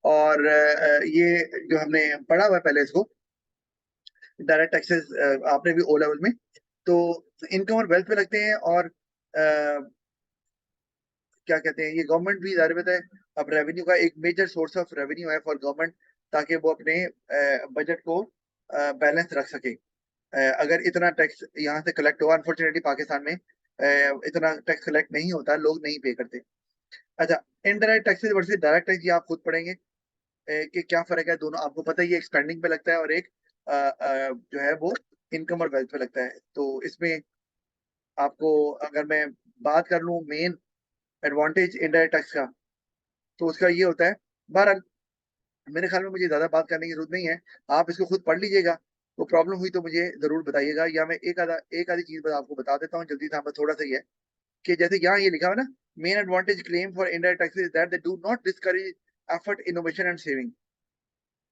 और ये जो हमने पढ़ा हुआ है पहले इसको, डायरेक्ट टैक्सेस, आपने भी ओ लेवल में, तो इनकम और वेल्थ पे लगते हैं। और क्या कहते हैं, ये गवर्नमेंट भी जाहिर बात है अब रेवेन्यू का एक मेजर सोर्स ऑफ रेवेन्यू है फॉर गवर्नमेंट, ताकि वो अपने बजट को बैलेंस रख सके। अगर इतना टैक्स यहाँ से कलेक्ट हुआ, अनफॉर्चुनेटली पाकिस्तान में इतना टैक्स कलेक्ट नहीं होता, लोग नहीं पे करते। अच्छा, indirect taxes versus direct tax, ये आप खुद पढ़ेंगे कि क्या फर्क है दोनों। आपको पता है ये एक स्पेंडिंग पे लगता है और एक जो है वो इनकम और वेल्थ पे लगता है। तो इसमें आपको, अगर मैं बात कर लूँ मेन एडवांटेज इनडायरेक्ट टैक्स का, तो उसका ये होता है। बहरहाल मेरे ख्याल में मुझे ज्यादा बात करने की जरूरत नहीं है, आप इसको खुद पढ़ लीजिएगा। तो प्रॉब्लम हुई तो मुझे जरूर बताइएगा, या मैं एक आधी चीज आपको बता देता हूँ जल्दी से। हमें थोड़ा सा ही है कि जैसे यहाँ ये लिखा हुआ है ना, main advantage claim for indirect taxes that they do not discourage effort, innovation and saving.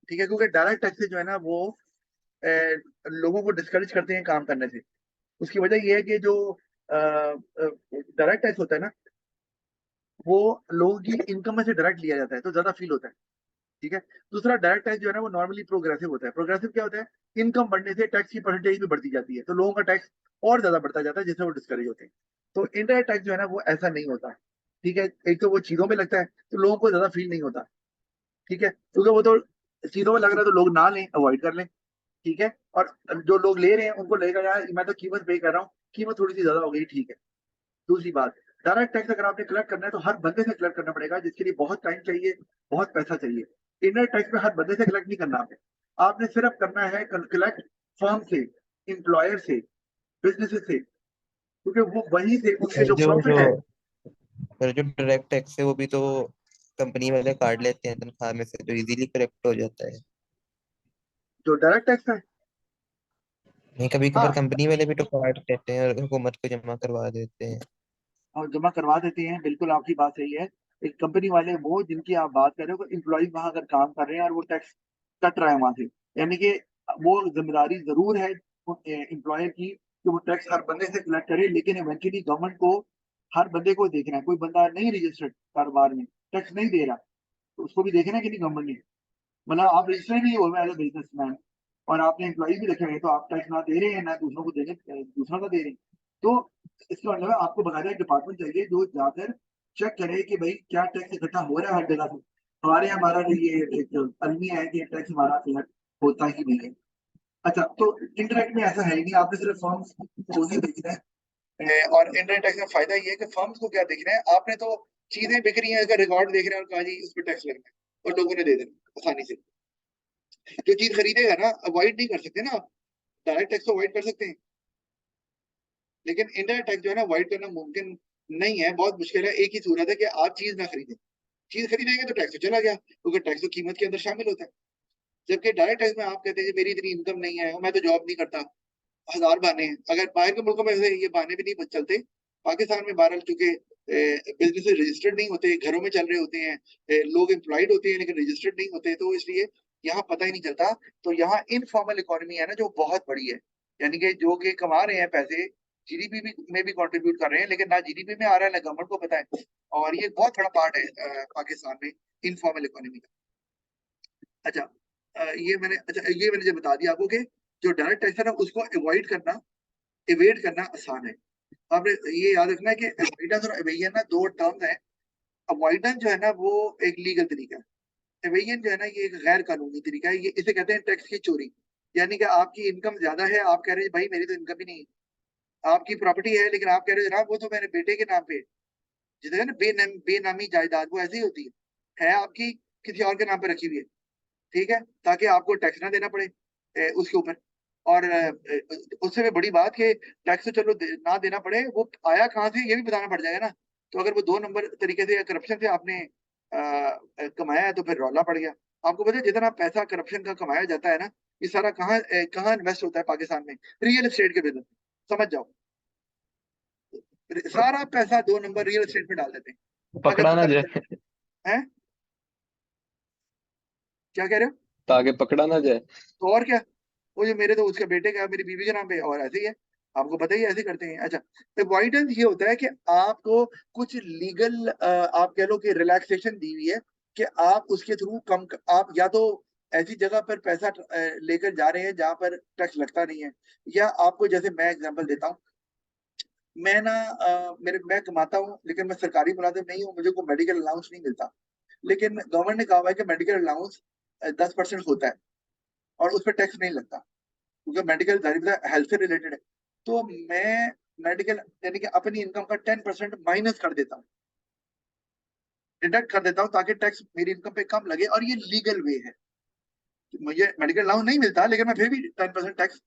ठीक है, क्योंकि डायरेक्ट टैक्सेस जो है ना वो अ, लोगों को डिस्करेज करते हैं काम करने से। उसकी वजह ये है कि जो डायरेक्ट टैक्स होता है ना, वो लोगों की इनकम में से डायरेक्ट लिया जाता है, तो ज्यादा फील होता है। ठीक है। दूसरा, डायरेक्ट टैक्स जो है ना वो नॉर्मली प्रोग्रेसिव होता है। प्रोग्रेसिव क्या होता है? इनकम बढ़ने से टैक्स की परसेंटेज भी बढ़ती जाती है, तो लोगों का टैक्स और ज्यादा बढ़ता जाता है, जिससे वो डिस्करेज होते हैं। तो इनडायरेक्ट टैक्स जो है ना वो ऐसा नहीं होता। ठीक है, एक तो वो चीजों में लगता है, तो लोगों को ज्यादा फील नहीं होता। ठीक है, क्योंकि वो तो चीजों में लग रहा है तो लोग ना लें, अवॉइड कर लें। ठीक है। और जो लोग ले रहे हैं उनको लगेगा यार मैं तो कीमत पे कर रहा हूँ, कीमत थोड़ी सी ज्यादा हो गई, ठीक है। दूसरी बात, डायरेक्ट टैक्स अगर आपने कलेक्ट करना है तो हर बंदे से कलेक्ट करना पड़ेगा, जिसके लिए बहुत टाइम चाहिए, बहुत पैसा चाहिए। इनडायरेक्ट टैक्स में हर बंदे से कलेक्ट नहीं करना आपने। आपने सिर्फ करना है कलेक्ट फर्म से, इंप्लॉयर से, बिजनेस से, क्योंकि वो वहीं से उनके पर जो जो प्रॉफिट जो है। पर जो डायरेक्ट टैक्स है वो भी तो कंपनी वाले काट लेते हैं तनख्वाह में से, तो इजीली करेक्ट हो जाता है। जो डायरेक्ट टैक्स है, नहीं, कभी कभार हाँ, कंपनी वाले भी तो काट लेते हैं और हुकूमत को जमा करवा देते हैं। और जमा करवा देते हैं, बिल्कुल आपकी बात सही है। एक कंपनी वाले वो जिनकी आप बात कर रहे हो, एम्प्लॉय वहां अगर काम कर रहे हैं और वो टैक्स कट रहा है वहां से, यानी कि वो जिम्मेदारी जरूर है एम्प्लॉयर की कि वो टैक्स हर बंदे से कलेक्ट करे, लेकिन इवेंचुअली गवर्नमेंट को हर बंदे को देखना है। कोई बंदा नहीं रजिस्टर्ड कारोबार में, टैक्स नहीं दे रहा, तो उसको भी देखना है कि नहीं गवर्नमेंट ने। मतलब आप रजिस्टर्ड नहीं हो एज ए बिजनेसमैन और आपने एम्प्लॉय भी रखे हुए हैं, तो आप टैक्स ना दे रहे हैं ना दूसरों को देने, दूसरों का दे रहे हैं। तो इसका मतलब है आपको बकायदा एक डिपार्टमेंट चाहिए जो जाकर चेक करे कि भाई क्या टैक्स इकट्ठा हो रहा है हर जगह से। हमारे यहाँ हमारा ये एक अलमिया है कि टैक्स हमारा कलेक्ट होता ही नहीं है। अच्छा, तो इंटरनेट में ऐसा है ही नहीं, आपने सिर्फ फॉर्म्स को ही देखना है। और इंटरनेट टैक्स का फायदा ये है कि फर्म्स को क्या देखना है, आपने तो चीजें बिक रही हैं, अगर रिकॉर्ड देख रहे हैं और कहा जी इस पर टैक्स लगना है, और लोगों ने दे देना आसानी से। जो चीज खरीदेगा ना, अवॉइड नहीं कर सकते ना आप। डायरेक्ट टैक्स तो अवॉइड कर सकते हैं, लेकिन इनडायरेक्ट टैक्स जो है ना अवॉइड करना मुमकिन नहीं है, बहुत मुश्किल है। एक ही सूरत है कि आप चीज ना खरीदें। चीज खरीदेंगे तो टैक्स तो चला गया, क्योंकि टैक्स तो कीमत के अंदर शामिल होता है। जबकि डायरेक्ट टैक्स में आप कहते हैं कि मेरी इतनी इनकम नहीं है, मैं तो जॉब नहीं करता, हजार बहाने हैं। अगर बाहर के मुल्कों में से ये बहाने भी नहीं चलते, पाकिस्तान में बहरहाल चूंकि बिजनेस रजिस्टर्ड नहीं होते, घरों में चल रहे होते हैं, लोग एम्प्लॉयड होते हैं लेकिन रजिस्टर्ड नहीं होते, तो इसलिए यहाँ पता ही नहीं चलता। तो यहाँ इनफॉर्मल इकोनॉमी है ना जो बहुत बड़ी है, यानी कि जो कि कमा रहे हैं पैसे, जीडीपी भी में भी कंट्रीब्यूट कर रहे हैं, लेकिन ना जीडीपी में आ रहा है ना गवर्नमेंट को पता है। और ये बहुत बड़ा पार्ट है पाकिस्तान में इनफॉर्मल इकोनॉमी का। अच्छा, ये मैंने जो बता दिया आपको कि जो डायरेक्ट टैक्स है ना उसको अवॉइड करना, इवेट करना आसान है। आपने ये याद रखना है कि अवॉइडेंस और एवेजन ना दो टर्म्स हैं। अवॉइडेंस जो है ना वो एक लीगल तरीका है, एवेजन जो है ना ये एक गैर कानूनी तरीका है। ये इसे कहते हैं टैक्स की चोरी। यानी कि आपकी इनकम ज्यादा है, आप कह रहे हैं भाई मेरी तो इनकम ही नहीं है, आपकी प्रॉपर्टी है लेकिन आप कह रहे हो जनाब वो तो मेरे बेटे के नाम पे है। जिसे कहते हैं ना बेनामी जायदाद, वो ऐसी होती है आपकी किसी और के नाम पे रखी हुई है। ठीक है, ताकि आपको टैक्स ना देना पड़े उसके ऊपर। और उससे भी बड़ी बात कि टैक्स तो चलो ना देना पड़े, वो आया कहाँ से ये भी बताना पड़ जाएगा ना। तो अगर वो दो नंबर तरीके से या करप्शन से आपने कमाया है तो फिर रौला पड़ गया। आपको पता है जितना पैसा करप्शन का कमाया जाता है ना, ये सारा कहाँ इन्वेस्ट होता है पाकिस्तान में? रियल एस्टेट के बिजनेस, समझ जाओ। सारा पैसा दो नंबर रियल एस्टेट में डाल देते हैं, ताकि पकड़ा ना पता नहीं जाए। चले। हैं? क्या कह रहे हो? ताकि पकड़ा ना जाए। तो और क्या, वो जो मेरे तो उसके बेटे का मेरी बीवी के नाम पे और ऐसे ही है, आपको पता ही है, ऐसे करते हैं। अच्छा, अवॉइडेंस ये होता है कि आपको कुछ लीगल आप कह लो कि रिलैक्सेशन दी हुई है कि आप उसके थ्रू कम, आप या तो ऐसी जगह पर पैसा लेकर जा रहे हैं जहां पर टैक्स लगता नहीं है, या आपको, जैसे मैं एग्जांपल देता हूँ, मैं ना मैं कमाता हूँ लेकिन मैं सरकारी मुलाजिम नहीं हूँ, मुझे कोई मेडिकल अलाउंस नहीं मिलता, लेकिन गवर्नमेंट ने कहा हुआ है कि मेडिकल अलाउंस 10% होता है और उस पर टैक्स नहीं लगता, क्योंकि मेडिकल हेल्थ से रिलेटेड है। तो मैं मेडिकल यानी कि अपनी इनकम का 10% माइनस कर देता हूँ, डिडक्ट कर देता हूँ, ताकि टैक्स मेरी इनकम पे कम लगे, और ये लीगल वे है। मुझे मेडिकल अलाउंस नहीं मिलता लेकिन मैं फिर भी 10% टैक्स,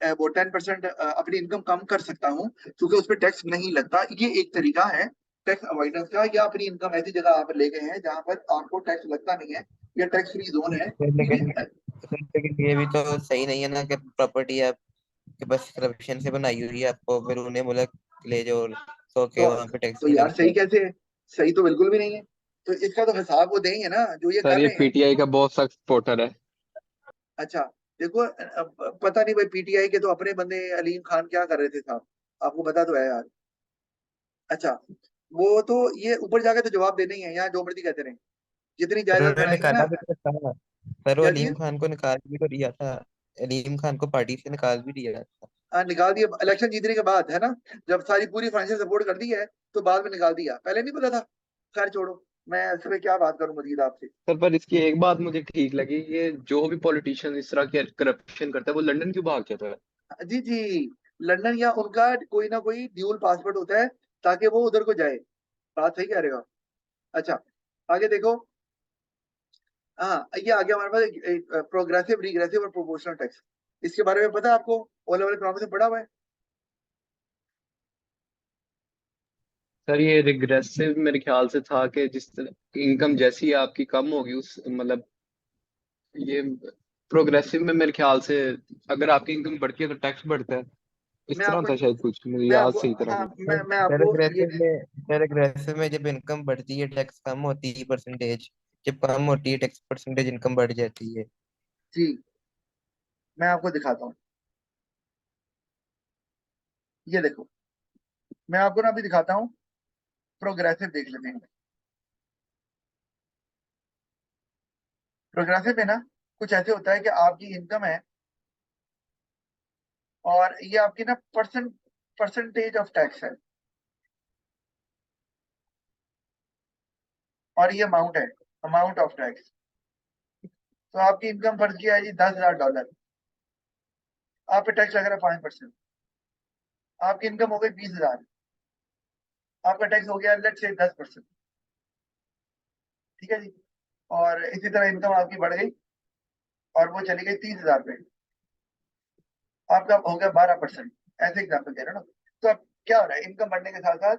वो 10% अपनी इनकम कम कर सकता हूँ, क्योंकि उस पर टैक्स नहीं लगता। ये एक तरीका है टैक्स अवॉइडेंस का, या अपनी इनकम ऐसी जगह आप ले गए हैं जहां पर आपको टैक्स लगता नहीं है, या टैक्स फ्री जोन है। फिर लेकिन ये फिर लेकिन ये भी तो सही नहीं है ना कि प्रॉपर्टी आपके बस करप्शन से बनाई हुई है, आपको फिर उन्हें बोला कि ले जाओ, सो के तो वहां पे टैक्स तो नहीं यार सही लगता। कैसे है? सही तो बिल्कुल भी नहीं है। तो इसका तो हिसाब वो देंगे ना जो ये सर कर ये रहे हैं। पीटीआई का बहुत सख्त सपोर्टर है। अच्छा, देखो पता नहीं भाई, पीटीआई के तो अपने बंदे अलीम खान क्या कर रहे थे साहब, आपको पता तो है यार। अच्छा, वो तो ये ऊपर जाके तो जवाब देना ही है, यहाँ जो मर्जी कहते रहे, जितनी पर जायदाद उन्होंने बनाएंगे निकाला ना। भी तो था, पर वो क्या अलीम चीज? खान को निकाल भी तो दिया था, अलीम खान को पार्टी से निकाल भी दिया था। हाँ, निकाल दिया इलेक्शन जीतने के बाद, है ना, जब सारी पूरी फाइनेंशियल सपोर्ट कर दी है तो बाद में निकाल दिया, पहले नहीं पता था। खैर छोड़ो, मैं इस पे क्या बात करूं मजीद आपसे। सर पर इसकी एक बात मुझे ठीक लगी, ये जो भी पॉलिटिशियन इस तरह की करप्शन करता है वो लंदन क्यों भाग जाता है। जी जी, लंदन या उनका कोई ना कोई ड्यूल पासपोर्ट होता है, ताकि वो उधर को जाए। बात सही कह रहे हो आप। अच्छा, आगे देखो। हाँ, ये आ गया हमारे पास एक प्रोग्रेसिव, रिग्रेसिव और प्रोपोर्शनल टैक्स। इसके बारे में पता है आपको? ओ लेवल इकोनॉमिक्स में पढ़ा हुआ है? सर ये रिग्रेसिव मेरे ख्याल से था कि जिस इनकम जैसी आपकी कम होगी उस मतलब, ये प्रोग्रेसिव में मेरे ख्याल से अगर आपकी इनकम बढ़ती है तो टैक्स बढ़ता है, इस मैं तरह आपको था शायद, कुछ मुझे मैं याद आपको सही तरह हाँ, नहीं। मैं आपको ये सर एग्रेसिव में जब इनकम बढ़ती है टैक्स कम होती है परसेंटेज, जब कम होती है टैक्स परसेंटेज इनकम बढ़ जाती है। जी, मैं आपको दिखाता हूँ। ये देखो, मैं आपको ना अभी दिखाता हूँ। प्रोग्रेसिव देख लेते हैं। प्रोग्रेसिव में ना कुछ ऐसे होता है कि आपकी इनकम है, और ये आपकी ना परसेंटेज ऑफ टैक्स है, और ये अमाउंट है, अमाउंट ऑफ टैक्स। तो आपकी इनकम फर्ज किया है जी $10,000, आप पे टैक्स लग रहा है 5%। आपकी इनकम हो गई 20,000, आपका टैक्स हो गया लेट से 10%। ठीक है जी। और इसी तरह इनकम आपकी बढ़ गई और वो चली गई 30,000 पे, आपका हो गया 12%। ऐसे एग्जाम्पल दे रहे हो ना। तो अब क्या हो रहा है, इनकम बढ़ने के साथ साथ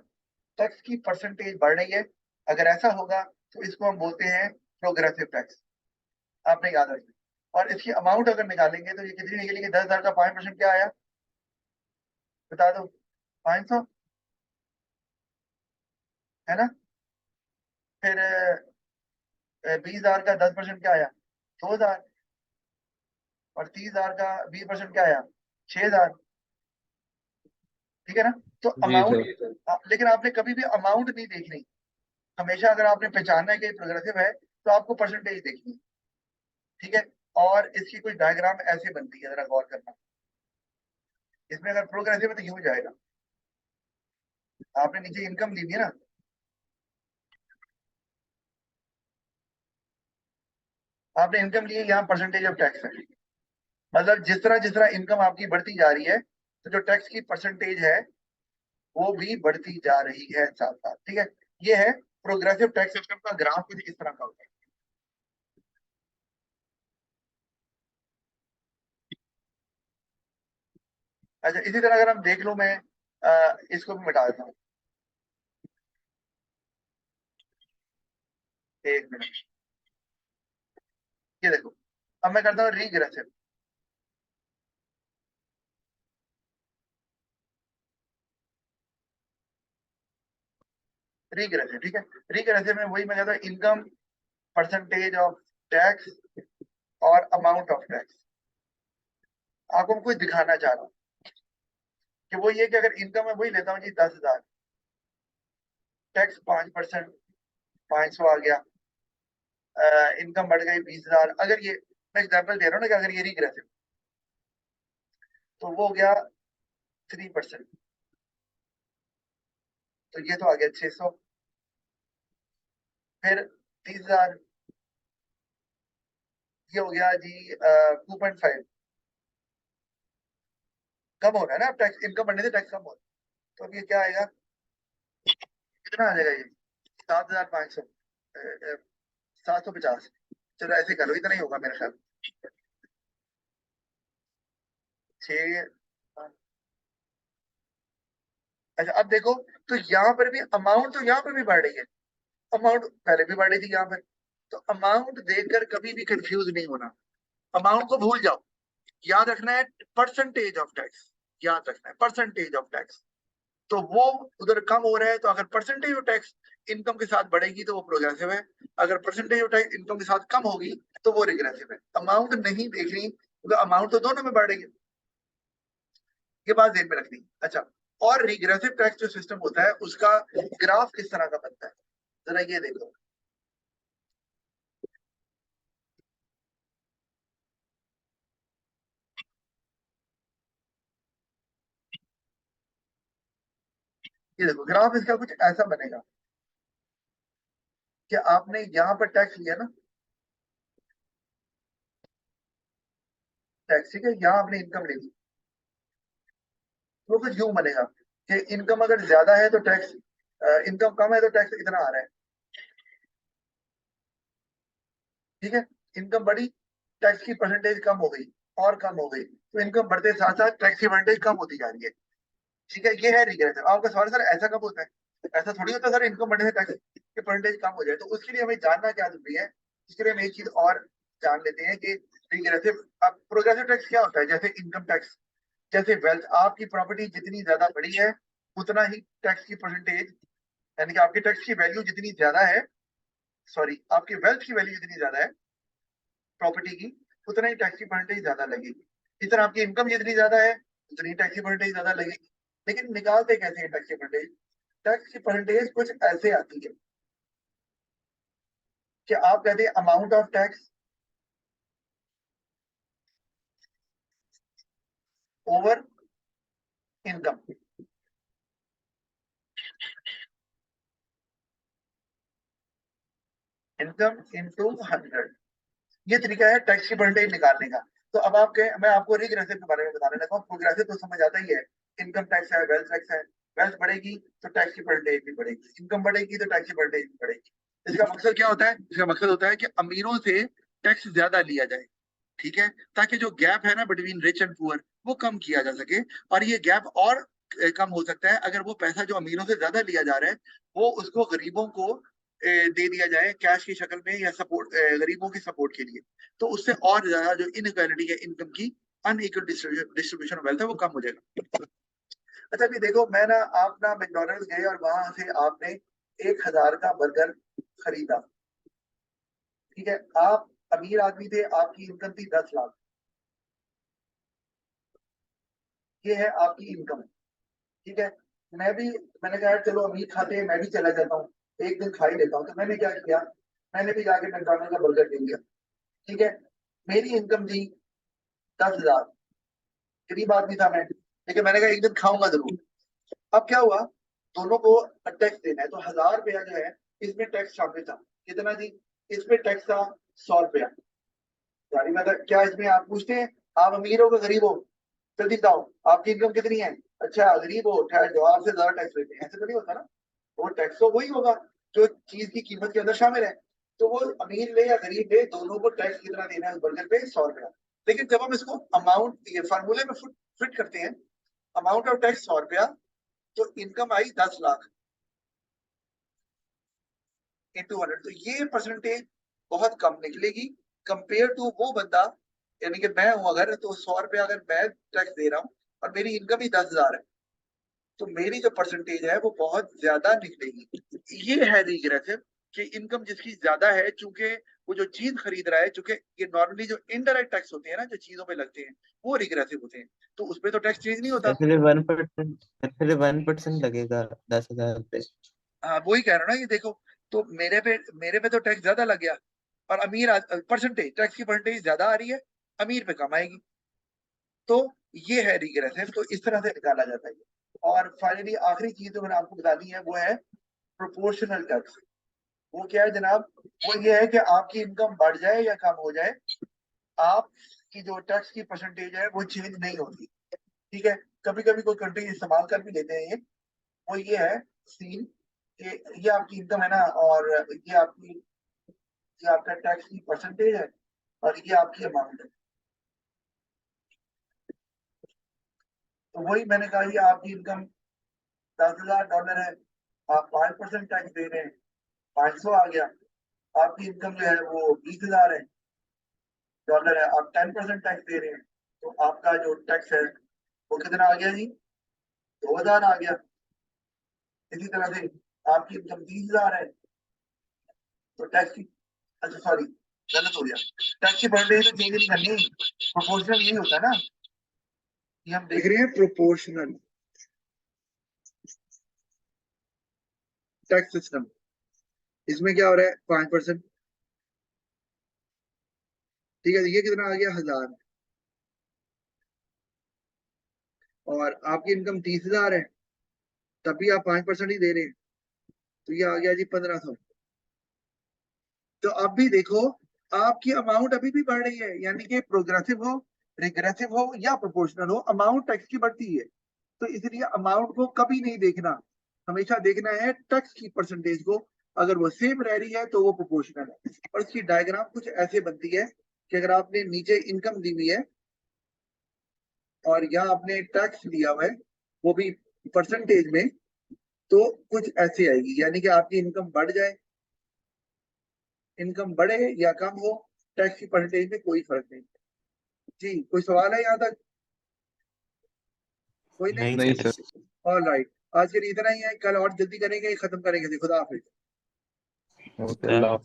टैक्स की परसेंटेज बढ़ रही है। अगर ऐसा होगा तो इसको हम बोलते हैं प्रोग्रेसिव टैक्स। आपने याद रखना। और इसकी अमाउंट अगर निकालेंगे तो ये कितनी निकलेगी? 10,000 का 5% क्या आया, बता दो? 500, है ना। फिर 20,000 का 10% क्या आया? 2,000। और 30,000 का 20% क्या आया? 6,000। ठीक है ना। तो जी अमाउंट, सर। लेकिन आपने कभी भी अमाउंट नहीं देखनी। हमेशा अगर आपने पहचानना है कि प्रोग्रेसिव है तो आपको परसेंटेज देखनी है। ठीक है। और इसकी कुछ डायग्राम ऐसे बनती है, जरा गौर करना। इसमें अगर प्रोग्रेसिव है तो यूं हो जाएगा। आपने नीचे इनकम ली है ना, आपने इनकम ली है, यहाँ परसेंटेज ऑफ टैक्स है। मतलब जिस तरह इनकम आपकी बढ़ती जा रही है तो जो टैक्स की परसेंटेज है वो भी बढ़ती जा रही है साथ साथ। ठीक है। ये है प्रोग्रेसिव टैक्स सिस्टम का ग्राफ, कुछ इस तरह का होता है। अच्छा, इसी तरह अगर हम देख लो, मैं इसको भी मिटा देता हूँ। एक मिनट, ये देखो। अब मैं करता हूँ रिग्रेसिव। रिग्रेसिव, ठीक है। रिग्रेसिव में वही मैं कहता हूँ, इनकम, परसेंटेज ऑफ टैक्स और अमाउंट ऑफ टैक्स। आपको मैं कुछ दिखाना चाह रहा हूँ कि वो ये कि अगर इनकम है वही लेता हूँ जी 10,000, टैक्स 5%, 500 आ गया, इनकम बढ़ गई 20,000। अगर ये, मैं एग्जाम्पल दे रहा हूँ ना कि अगर ये रिग्रेसिव, तो वो हो गया 3%, तो ये तो आ गया 600। फिर 30,000, ये हो गया जी 2.5, कम हो रहा है ना, अब टैक्स इनकम बढ़ने से टैक्स कम हो रहा है। तो अब ये क्या आएगा, कितना आ जाएगा ये, 7,500, 750। चलो ऐसे करो, इतना ही होगा मेरे ख्याल, 6। अच्छा अब देखो, तो यहाँ पर भी अमाउंट, तो यहाँ पर भी बढ़ रही है, अमाउंट पहले भी बढ़ी थी यहाँ पर। तो अमाउंट देखकर कभी भी कंफ्यूज नहीं होना, अमाउंट को भूल जाओ, याद रखना है परसेंटेज ऑफ टैक्स, याद रखना है परसेंटेज ऑफ टैक्स। तो वो उधर कम हो रहा है, तो अगर परसेंटेज ऑफ टैक्स इनकम के साथ बढ़ेगी तो वो प्रोग्रेसिव है, अगर परसेंटेज ऑफ टैक्स इनकम के साथ कम होगी तो वो रिग्रेसिव है। अमाउंट नहीं देखनी, क्योंकि अमाउंट तो दोनों में बढ़ रही है, ये बात ध्यान में रखनी। अच्छा, और रिग्रेसिव टैक्स जो सिस्टम होता है उसका ग्राफ किस तरह का बनता है, जरा ये देखो। ये देखो ग्राफ इसका कुछ ऐसा बनेगा कि आपने यहाँ पर टैक्स लिया ना, टैक्स, ठीक है, यहाँ आपने इनकम ले ली, वो कुछ यूं बनेगा कि इनकम अगर ज्यादा है तो टैक्स, इनकम कम है तो टैक्स इतना आ रहा है, ठीक है। इनकम बढ़ी, टैक्स की परसेंटेज कम हो गई, और कम हो गई, तो इनकम बढ़ते साथ साथ टैक्स की परसेंटेज कम होती जा रही है, ठीक है। ये है रिग्रेसिव। आपका सवाल सर ऐसा कब होता है, ऐसा थोड़ी होता है सर, इनकम बढ़ने से टैक्स की परसेंटेज कम हो जाए। तो उसके लिए हमें जानना क्या जरूरी है, इसके लिए हम एक चीज और जान लेते हैं कि रिग्रेसिव, अब प्रोग्रेसिव टैक्स क्या होता है, जैसे इनकम टैक्स, जैसे वेल्थ, आपकी प्रॉपर्टी जितनी ज्यादा बड़ी है उतना ही टैक्स की परसेंटेज, यानी कि आपकी टैक्स की वैल्यू जितनी ज्यादा है, सॉरी आपकी वेल्थ की वैल्यू जितनी ज्यादा है प्रॉपर्टी की, उतना ही टैक्स की परसेंटेज ज्यादा लगेगी। इस तरह आपकी इनकम जितनी ज्यादा है उतनी टैक्स की परसेंटेज ज्यादा लगेगी। लेकिन निकालते कैसे हैं टैक्स की परसेंटेज, टैक्स की परसेंटेज कुछ ऐसे आती है कि आप कहते हैं amount of tax over income, income into 100, ये तरीका है टैक्स की परसेंटेज निकालने का। तो अब मैं आपको रिग्रेसिव के बारे में बताने लगा हूँ। प्रोग्रेसिव तो समझ आता ही है, इनकम टैक्स है, वेल्थ टैक्स है, वेल्थ बढ़ेगी तो टैक्स की परसेंटेज भी बढ़ेगी, इनकम बढ़ेगी तो टैक्स की परसेंटेज भी बढ़ेगी। इसका मकसद क्या होता है, इसका मकसद होता है कि अमीरों से टैक्स ज्यादा लिया जाए, ठीक है, ताकि जो गैप है ना बिटवीन रिच एंड पुअर वो कम किया जा सके। और ये गैप और कम हो सकता है अगर वो पैसा जो अमीरों से ज्यादा लिया जा रहा है वो उसको गरीबों को दे दिया जाए कैश की शक्ल में, या सपोर्ट, गरीबों की सपोर्ट के लिए। तो उससे और ज्यादा जो इनइक्वालिटी है इनकम की, अनइक्वल डिस्ट्रीब्यूशन ऑफ वेल्थ है, वो कम हो जाएगा। अच्छा अभी देखो, मैं ना, आप ना मैकडोनल्ड्स गए और वहां से आपने 1,000 का बर्गर खरीदा, ठीक है, आप अमीर आदमी थे, आपकी इनकम थी 10 लाख, ये है आपकी इनकम, ठीक है। मैंने कहा यार चलो अमीर खाते हैं, मैं भी चला जाता हूँ, एक दिन खा ही लेता हूँ। तो मैंने क्या किया, मैंने भी जाके मैकडोनल्ड का बर्गर ले लिया, ठीक है। मेरी इनकम थी 10,000, गरीब आदमी था मैं, लेकिन मैंने कहा एक दिन खाऊंगा जरूर। अब क्या हुआ, दोनों को टैक्स देना है, तो 1,000 रुपया जो है इसमें टैक्स शामिल था, कितना जी, इसमें टैक्स था 100 रुपया। यानी मतलब क्या इसमें आप पूछते हैं आप अमीर हो कि गरीब हो, जल्दी बताओ आपकी इनकम कितनी है, अच्छा गरीब हो, ठहर जाओ आपसे ज्यादा टैक्स लेते हैं, ऐसे तो नहीं होता ना। वो टैक्स तो वही होगा जो चीज की कीमत के अंदर शामिल है। तो वो अमीर ले या गरीब ले, दोनों को टैक्स कितना देना है उस बर्गर पे, 100 रुपया। लेकिन जब हम इसको अमाउंट, ये फार्मूले में फिट करते हैं, अमाउंट ऑफ टैक्स 100 रुपया, तो इनकम आई 10 लाख इंटू 100, तो ये परसेंटेज बहुत कम निकलेगी कंपेयर टू वो बंदा, यानी कि मैं हूं अगर, तो 100 रुपया अगर मैं टैक्स दे रहा हूँ और मेरी इनकम ही 10,000 है, तो मेरी जो परसेंटेज है वो बहुत ज्यादा निकलेगी। ये है रिग्रेसिव कि इनकम जिसकी ज्यादा है, चूंकि वो जो चीज खरीद रहा है, चूंकि ये नॉर्मली जो इनडायरेक्ट टैक्स होते हैं ना, जो चीजों पे लगते हैं, वो रिग्रेसिव होते हैं, तो उसपे तो टैक्स चेंज नहीं होता। इसलिए 1% लगेगा 10,000 पे। हाँ वही कह रहा हूँ ना, ये देखो, तो मेरे पे तो टैक्स ज्यादा लग गया, और परसेंटेज टैक्स की परसेंटेज ज्यादा आ रही है, अमीर पे कम आएगी। तो ये है रिग्रेसिव, तो इस तरह से निकाला जाता है। और फाइनली आखिरी चीज जो मैंने आपको बता दी है वो है प्रोपोर्शनल टैक्स। वो क्या है जनाब? वो ये है कि आपकी इनकम बढ़ जाए या कम हो जाए, आपकी जो टैक्स की परसेंटेज है वो चेंज नहीं होती। ठीक है, कभी कभी कोई कंट्री इस्तेमाल कर भी लेते हैं ये। वो ये है सीन कि ये आपकी इनकम है ना, और ये आपका टैक्स की परसेंटेज है, और ये आपकी अमाउंट है। तो वही मैंने कहा, ये आपकी इनकम $10,000 है, आप 5% टैक्स दे रहे हैं, 500 आ गया। आपकी इनकम जो है वो $20,000 है, आप 10% टैक्स दे रहे हैं, तो आपका जो टैक्स है वो कितना आ गया जी? 2,000 आ गया। इसी तरह से आपकी इनकम 30,000 है, तो टैक्स की, अच्छा सॉरी गलत हो गया, टैक्स की परसेंटेज तो चेंज नहीं करनी, प्रोपोर्शनल यही होता है ना, ये हम देख रहे हैं प्रोपोर्शनल टैक्स सिस्टम। इसमें क्या हो रहा है? 5%। ठीक है, ये कितना आ गया? 1,000। और आपकी इनकम 30,000 है, तब भी आप 5% ही दे रहे हैं, तो ये आ गया जी 1,500। तो अब भी देखो, आपकी अमाउंट अभी भी बढ़ रही है, यानी कि प्रोग्रेसिव हो, रिग्रेसिव हो या प्रोपोर्शनल हो, अमाउंट टैक्स की बढ़ती है। तो इसलिए अमाउंट को कभी नहीं देखना, हमेशा देखना है टैक्स की परसेंटेज को। अगर वो सेम रह रही है तो वो प्रोपोर्शनल है। और इसकी डायग्राम कुछ ऐसे बनती है कि अगर आपने नीचे इनकम दी हुई है और यहाँ आपने टैक्स दिया हुआ है, वो भी परसेंटेज में, तो कुछ ऐसे आएगी, यानी कि आपकी इनकम बढ़ जाए, इनकम बढ़े या कम हो, टैक्स की परसेंटेज में कोई फर्क नहीं। जी, कोई सवाल है यहाँ तक? कोई नहीं? नहीं सर। ऑल राइट, आज के लिए इतना ही है, कल और जल्दी करेंगे, खत्म करेंगे। खुदा हाफिज। ओके, अल्लाह।